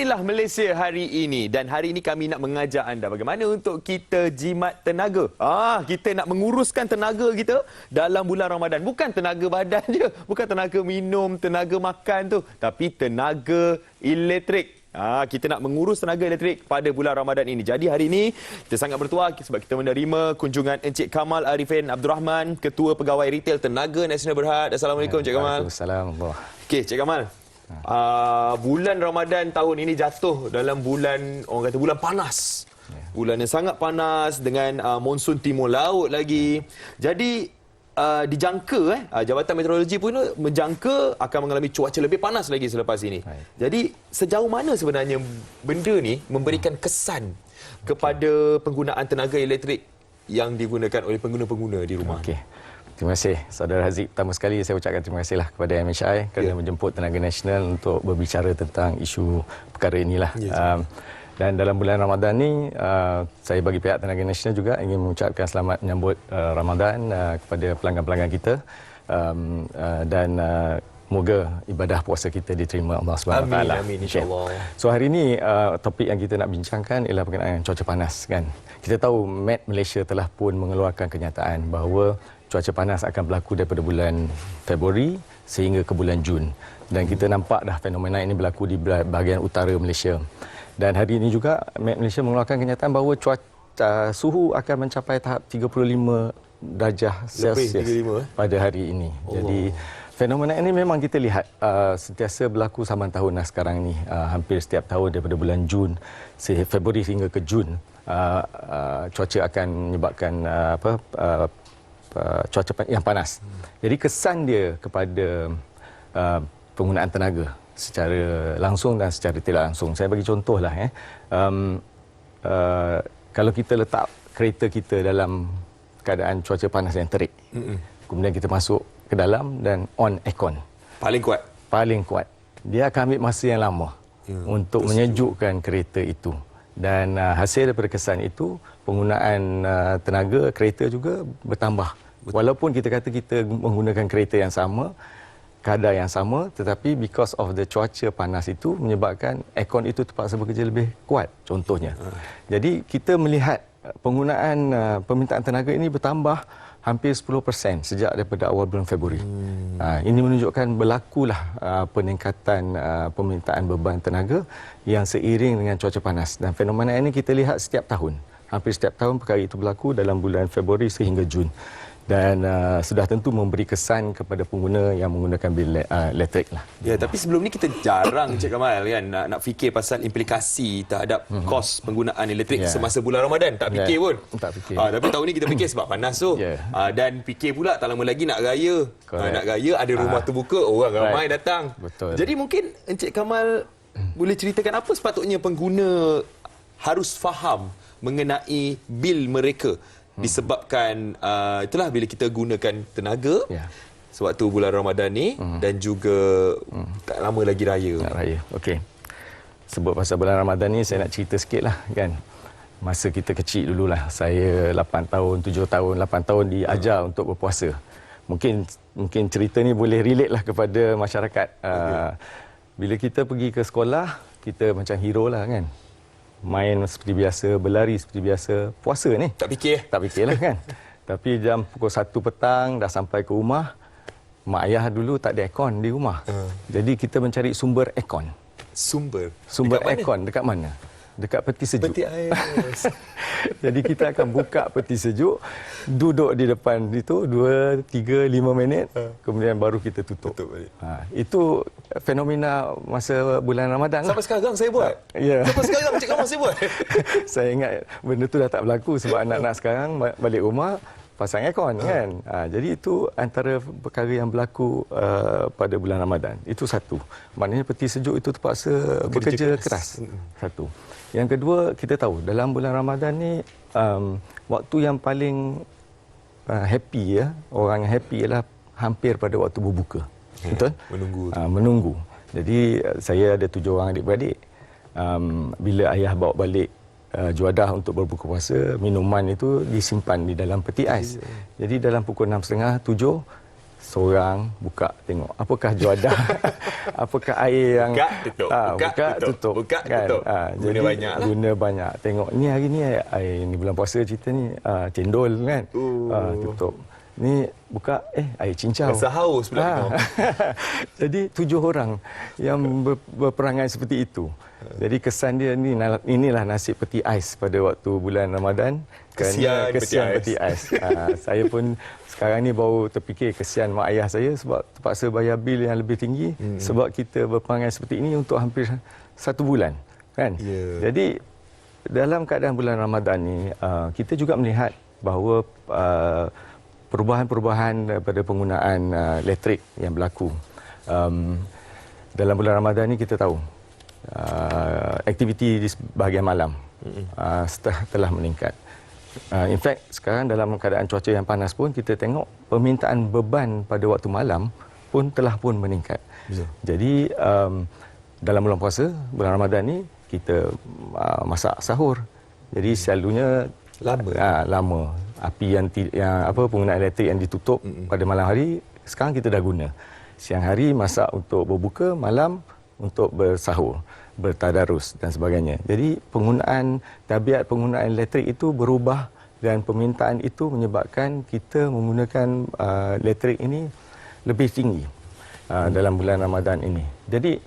Inilah Malaysia hari ini, dan hari ini kami nak mengajak anda bagaimana untuk kita jimat tenaga. Kita nak menguruskan tenaga kita dalam bulan Ramadan. Bukan tenaga badan je, bukan tenaga minum, tenaga makan tu, tapi tenaga elektrik. Kita nak mengurus tenaga elektrik pada bulan Ramadan ini. Jadi hari ini kita sangat bertuah sebab kita menerima kunjungan Encik Kamal Arifin Abdul Rahman, Ketua Pegawai Retail Tenaga Nasional Berhad. Assalamualaikum Encik Kamal. Waalaikumsalam. Okey, Encik Kamal. Bulan Ramadan tahun ini jatuh dalam bulan, orang kata bulan panas. Bulan yang sangat panas dengan monsun timur laut lagi. Jadi dijangka Jabatan Meteorologi pun menjangka akan mengalami cuaca lebih panas lagi selepas ini. Jadi sejauh mana sebenarnya benda ni memberikan kesan kepada penggunaan tenaga elektrik yang digunakan oleh pengguna-pengguna di rumah? Terima kasih Saudara Haziq. Pertama sekali saya ucapkan terima kasihlah kepada MHI kerana menjemput Tenaga Nasional untuk berbicara tentang isu perkara inilah. Dan dalam bulan Ramadan ni, saya bagi pihak Tenaga Nasional juga ingin mengucapkan selamat menyambut Ramadan kepada pelanggan-pelanggan kita, dan moga ibadah puasa kita diterima Allah Subhanahu Wa Taala. Amin, insya-Allah. So hari ini topik yang kita nak bincangkan ialah berkenaan cuaca panas kan. Kita tahu Met Malaysia telah pun mengeluarkan kenyataan bahawa cuaca panas akan berlaku daripada bulan Februari sehingga ke bulan Jun. Dan kita nampak dah fenomena ini berlaku di bahagian utara Malaysia. Dan hari ini juga Met Malaysia mengeluarkan kenyataan bahawa cuaca suhu akan mencapai tahap 35 darjah Celsius pada hari ini. Jadi fenomena ini memang kita lihat sentiasa berlaku saban tahun sekarang ini. Hampir setiap tahun daripada bulan Jun, Februari hingga ke Jun, cuaca akan menyebabkan cuaca yang panas. Jadi kesan dia kepada penggunaan tenaga secara langsung dan secara tidak langsung. Saya bagi contohlah. Kalau kita letak kereta kita dalam keadaan cuaca panas yang terik, kemudian kita masuk ke dalam dan on aircon. Paling kuat. Dia akan ambil masa yang lama untuk menyejukkan kereta itu. Dan hasil daripada kesan itu, penggunaan tenaga kereta juga bertambah. Walaupun kita kata kita menggunakan kereta yang sama, kadar yang sama, tetapi because of the cuaca panas itu menyebabkan aircon itu terpaksa bekerja lebih kuat, contohnya. Jadi kita melihat penggunaan permintaan tenaga ini bertambah hampir 10% sejak daripada awal bulan Februari. Ini menunjukkan berlakulah peningkatan permintaan beban tenaga yang seiring dengan cuaca panas. Dan fenomena ini kita lihat setiap tahun. Hampir setiap tahun perkara itu berlaku dalam bulan Februari sehingga Jun. Dan sudah tentu memberi kesan kepada pengguna yang menggunakan bil elektrik lah. Ya, tapi sebelum ni kita jarang Cik Kamal kan nak fikir pasal implikasi terhadap kos penggunaan elektrik semasa bulan Ramadan. Tak fikir pun. Tak fikir. Tapi tahun ni kita fikir sebab panas tu. Dan fikir pula tak lama lagi nak raya. Nak raya ada rumah terbuka, orang ramai datang. Betul. Jadi mungkin Encik Kamal boleh ceritakan apa sepatutnya pengguna harus faham mengenai bil mereka disebabkan itulah bila kita gunakan tenaga sewaktu bulan Ramadan ni dan juga tak lama lagi raya. Okey. Sebut pasal bulan Ramadan ni saya nak cerita sikitlah kan. Masa kita kecil dululah, saya 8 tahun, 7 tahun, 8 tahun diajar untuk berpuasa. Mungkin cerita ni boleh relate lah kepada masyarakat. Bila kita pergi ke sekolah, kita macam hero lah kan. Main seperti biasa, berlari seperti biasa. Puasa ni tak fikirlah kan. Tapi jam pukul 1 petang dah sampai ke rumah, mak ayah dulu tak ada aircon di rumah. Jadi kita mencari sumber aircon. Sumber aircon dekat mana? Dekat peti sejuk. Peti air. Jadi kita akan buka peti sejuk, duduk di depan itu 2, 3, 5 minit, kemudian baru kita tutup. Itu fenomena masa bulan Ramadan. Sampai sekarang saya buat. Sampai sekarang Cik Kamal saya buat. Saya ingat benda tu dah tak berlaku sebab anak-anak sekarang balik rumah pasang aircon kan. Jadi itu antara perkara yang berlaku pada bulan Ramadan. Itu satu. Maknanya peti sejuk itu terpaksa bekerja keras. Satu. Yang kedua, kita tahu dalam bulan Ramadan ni waktu yang paling happy orang yang happy ialah hampir pada waktu berbuka. Betul? Menunggu. Jadi saya ada 7 orang adik-beradik. Bila ayah bawa balik juadah untuk berbuka puasa, minuman itu disimpan di dalam peti ais. Jadi dalam pukul 6.30, 7 seorang buka tengok apakah juadah, apakah air yang buka tutup, tutup buka kan. tutup. Jadi Banyak lah. guna banyak. Tengok ni hari ni air ni bulan puasa cerita ni cendol kan. Tutup. Ni buka air cincau. Rasa haus pula. Jadi 7 orang yang berperangai seperti itu. Jadi kesan dia ni, inilah nasib peti ais pada waktu bulan Ramadan. Kesian peti ais. Saya pun sekarang ni baru terfikir kesian mak ayah saya sebab terpaksa bayar bil yang lebih tinggi sebab kita berperangai seperti ini untuk hampir 1 bulan kan. Jadi dalam keadaan bulan Ramadan ni kita juga melihat bahawa perubahan-perubahan daripada penggunaan elektrik yang berlaku. Dalam bulan Ramadan ni kita tahu aktiviti di bahagian malam telah meningkat. In fact, sekarang dalam keadaan cuaca yang panas pun kita tengok permintaan beban pada waktu malam pun telah pun meningkat. Jadi dalam bulan puasa, bulan Ramadan ni kita masak sahur. Jadi selalunya lama. Api yang penggunaan elektrik yang ditutup pada malam hari, sekarang kita dah guna. Siang hari masak untuk berbuka, malam untuk bersahur, bertadarus dan sebagainya. Jadi tabiat penggunaan elektrik itu berubah dan permintaan itu menyebabkan kita menggunakan elektrik ini lebih tinggi dalam bulan Ramadan ini. Jadi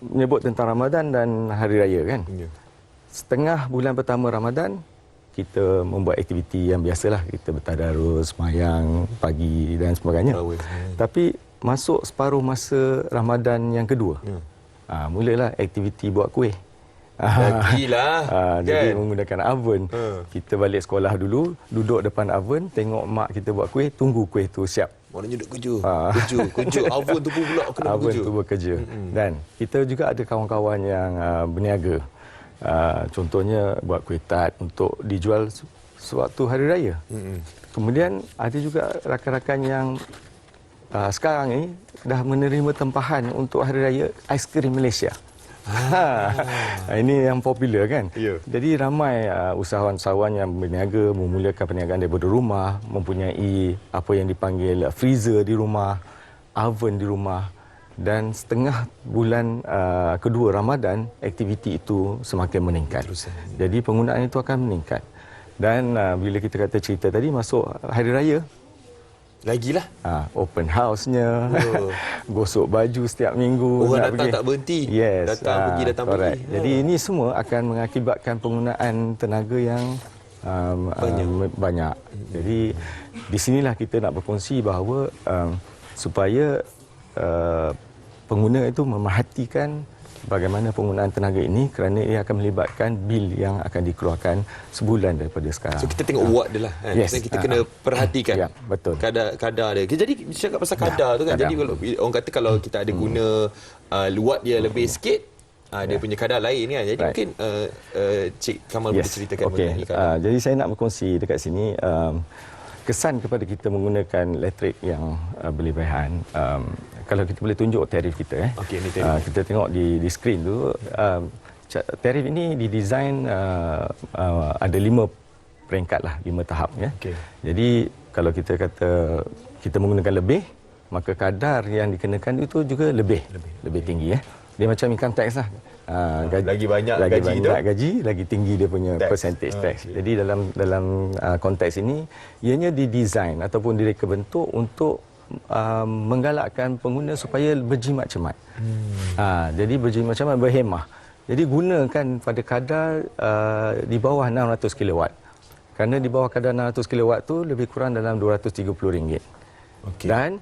menyebut tentang Ramadan dan hari raya kan. Setengah bulan pertama Ramadan kita membuat aktiviti yang biasalah, kita bertadarus, sembahyang pagi dan sebagainya. Tapi masuk separuh masa Ramadan yang kedua, mulalah aktiviti buat kuih. Jadi menggunakan oven. Kita balik sekolah dulu, duduk depan oven, tengok mak kita buat kuih, tunggu kuih tu siap. Maknanya duduk kerja. Oven tu pun pula kena bekerja. Oven tu bekerja. Dan kita juga ada kawan-kawan yang berniaga. Contohnya buat kuih tart untuk dijual sewaktu hari raya. Kemudian ada juga rakan-rakan yang sekarang ni dah menerima tempahan untuk hari raya aiskrim Malaysia. Ini yang popular kan. Jadi ramai usahawan-usahawan yang berniaga memulakan perniagaan daripada rumah, mempunyai apa yang dipanggil freezer di rumah, oven di rumah. Dan setengah bulan kedua Ramadan, aktiviti itu semakin meningkat. Jadi penggunaan itu akan meningkat. Dan bila kita kata cerita tadi, masuk hari raya, lagilah open house-nya, gosok baju setiap minggu. Orang datang tak berhenti. Datang pergi. Jadi ini semua akan mengakibatkan penggunaan tenaga yang banyak. Jadi di sinilah kita nak berkongsi bahawa supaya pengguna itu memerhatikan bagaimana penggunaan tenaga ini kerana ia akan melibatkan bil yang akan dikeluarkan sebulan daripada sekarang. So kita tengok watt dia lah kan. Kita kena perhatikan betul. Kadar dia. Jadi cakap pasal kadar tu kan. Jadi kalau orang kata kalau kita ada guna watt dia lebih sikit, dia punya kadar lain kan. Jadi mungkin Cik Kamal boleh ceritakan mengenai kadar. Jadi saya nak berkongsi dekat sini kesan kepada kita menggunakan elektrik yang berlebihan. Kalau kita boleh tunjuk tarif kita kita tengok di skrin tu, tarif ini didesain ada 5 peringkat lah, 5 tahap ya. Jadi kalau kita kata kita menggunakan lebih, maka kadar yang dikenakan itu juga lebih tinggi ya. Dia macam income tax lah. Lagi banyak gaji, lagi tinggi dia punya percentage tax. Jadi dalam konteks ini, ianya didesain ataupun direka bentuk untuk menggalakkan pengguna supaya berjimat cermat. Jadi berjimat cermat, berhemah. Jadi gunakan pada kadar di bawah 600 kW. Kerana di bawah kadar 600 kW tu lebih kurang dalam RM230. Dan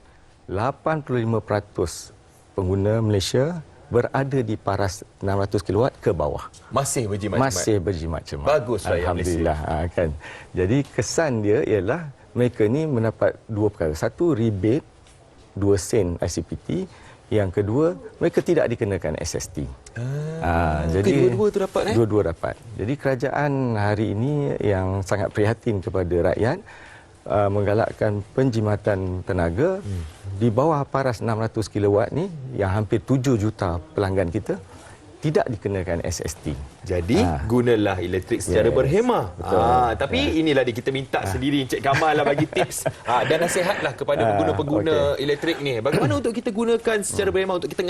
85% pengguna Malaysia berada di paras 600 kW ke bawah. Masih berjimat cermat. Baguslah ya Malaysia. Alhamdulillah kan. Jadi kesan dia ialah mereka ni mendapat 2 perkara. Satu, rebate 2 sen ICPT. Yang kedua, mereka tidak dikenakan SST. Jadi dua-dua tu dapat Dua-dua dapat. Jadi kerajaan hari ini yang sangat prihatin kepada rakyat, menggalakkan penjimatan tenaga di bawah paras 600 kW ni yang hampir 7 juta pelanggan kita, tidak dikenakan SST. Jadi gunalah elektrik secara berhemah. Tapi inilah kita minta sendiri Encik Kamal lah bagi tips dan nasihatlah kepada pengguna-pengguna elektrik ni. Bagaimana untuk kita gunakan secara berhemah untuk kita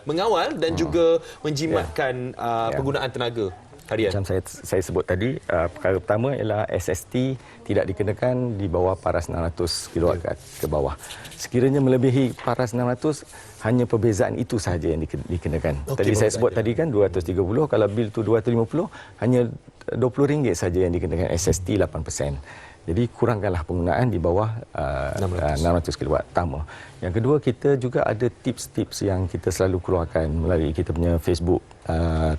mengawal dan juga menjimatkan penggunaan tenaga harian. Macam saya sebut tadi, perkara pertama ialah SST tidak dikenakan di bawah paras 600 kW ke bawah. Sekiranya melebihi paras 600, hanya perbezaan itu sahaja yang dikenakan. Tadi saya sebut tadi kan 230, kalau bil tu 250, hanya RM20 saja yang dikenakan SST 8%. Jadi kurangkanlah penggunaan di bawah 600 kW pertama. Yang kedua, kita juga ada tips-tips yang kita selalu keluarkan melalui kita punya Facebook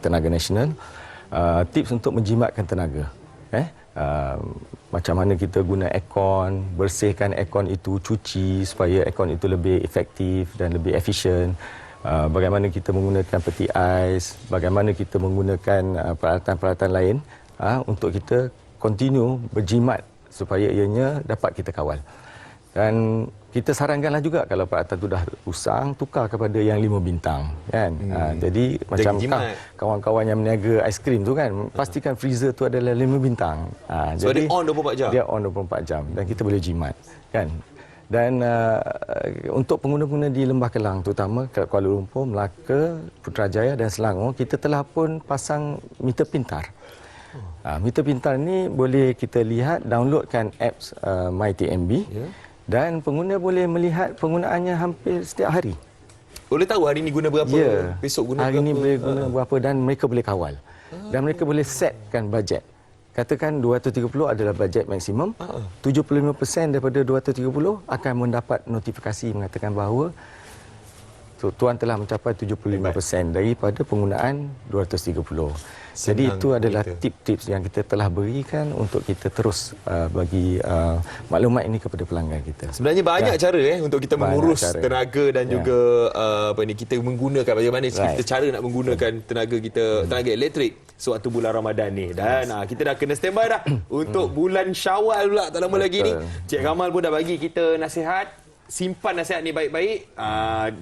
Tenaga Nasional. Tips untuk menjimatkan tenaga. Macam mana kita guna aircon, bersihkan aircon itu, cuci supaya aircon itu lebih efektif dan lebih efisien. Bagaimana kita menggunakan peti ais, bagaimana kita menggunakan peralatan-peralatan lain untuk kita continue berjimat supaya ianya dapat kita kawal. Dan kita sarankanlah juga kalau peralatan itu dah usang, tukar kepada yang 5 bintang kan. Jadi macam kawan-kawan yang meniaga aiskrim tu kan, pastikan freezer tu adalah 5 bintang. So jadi dia on 24 jam. Dia on 24 jam dan kita boleh jimat kan. Dan untuk pengguna-pengguna di Lembah Kelang terutama Kuala Lumpur, Melaka, Putrajaya dan Selangor, kita telah pun pasang meter pintar. Meter pintar ni boleh kita lihat, downloadkan apps MyTMB. Dan pengguna boleh melihat penggunaannya hampir setiap hari. Boleh tahu hari ni guna berapa, besok guna hari berapa. Hari ni boleh guna berapa dan mereka boleh kawal. Dan mereka boleh setkan bajet. Katakan 230 adalah bajet maksimum. 75% daripada 230 akan mendapat notifikasi mengatakan bahawa tuan telah mencapai 75% daripada penggunaan 230. Jadi itu adalah tips-tips yang kita telah berikan untuk kita terus bagi maklumat ini kepada pelanggan kita. Sebenarnya banyak cara untuk kita mengurus tenaga dan juga kita menggunakan bagaimana kita cara nak menggunakan tenaga kita, tenaga elektrik sewaktu bulan Ramadan ni. Dan kita dah kena standby dah untuk bulan Syawal pula tak lama lagi ni. Cik Kamal pun dah bagi kita nasihat. Simpan nasihat ni baik-baik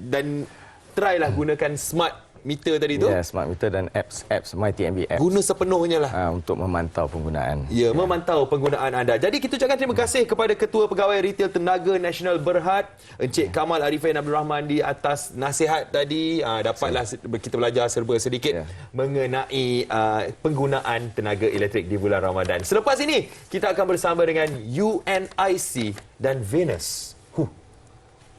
dan try lah gunakan smart meter tadi tu. Ya, smart meter dan apps MyTMB apps. Guna sepenuhnya lah untuk memantau penggunaan. Ya, memantau penggunaan anda. Jadi kita ucapkan terima kasih kepada Ketua Pegawai Retail Tenaga Nasional Berhad, Encik Kamal Arifin Abdul Rahman di atas nasihat tadi. Dapatlah kita belajar serba sedikit mengenai penggunaan tenaga elektrik di bulan Ramadan. Selepas ini kita akan bersama dengan UNIC dan Venus.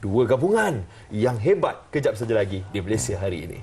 Dua gabungan yang hebat kejap saja lagi di Malaysia hari ini.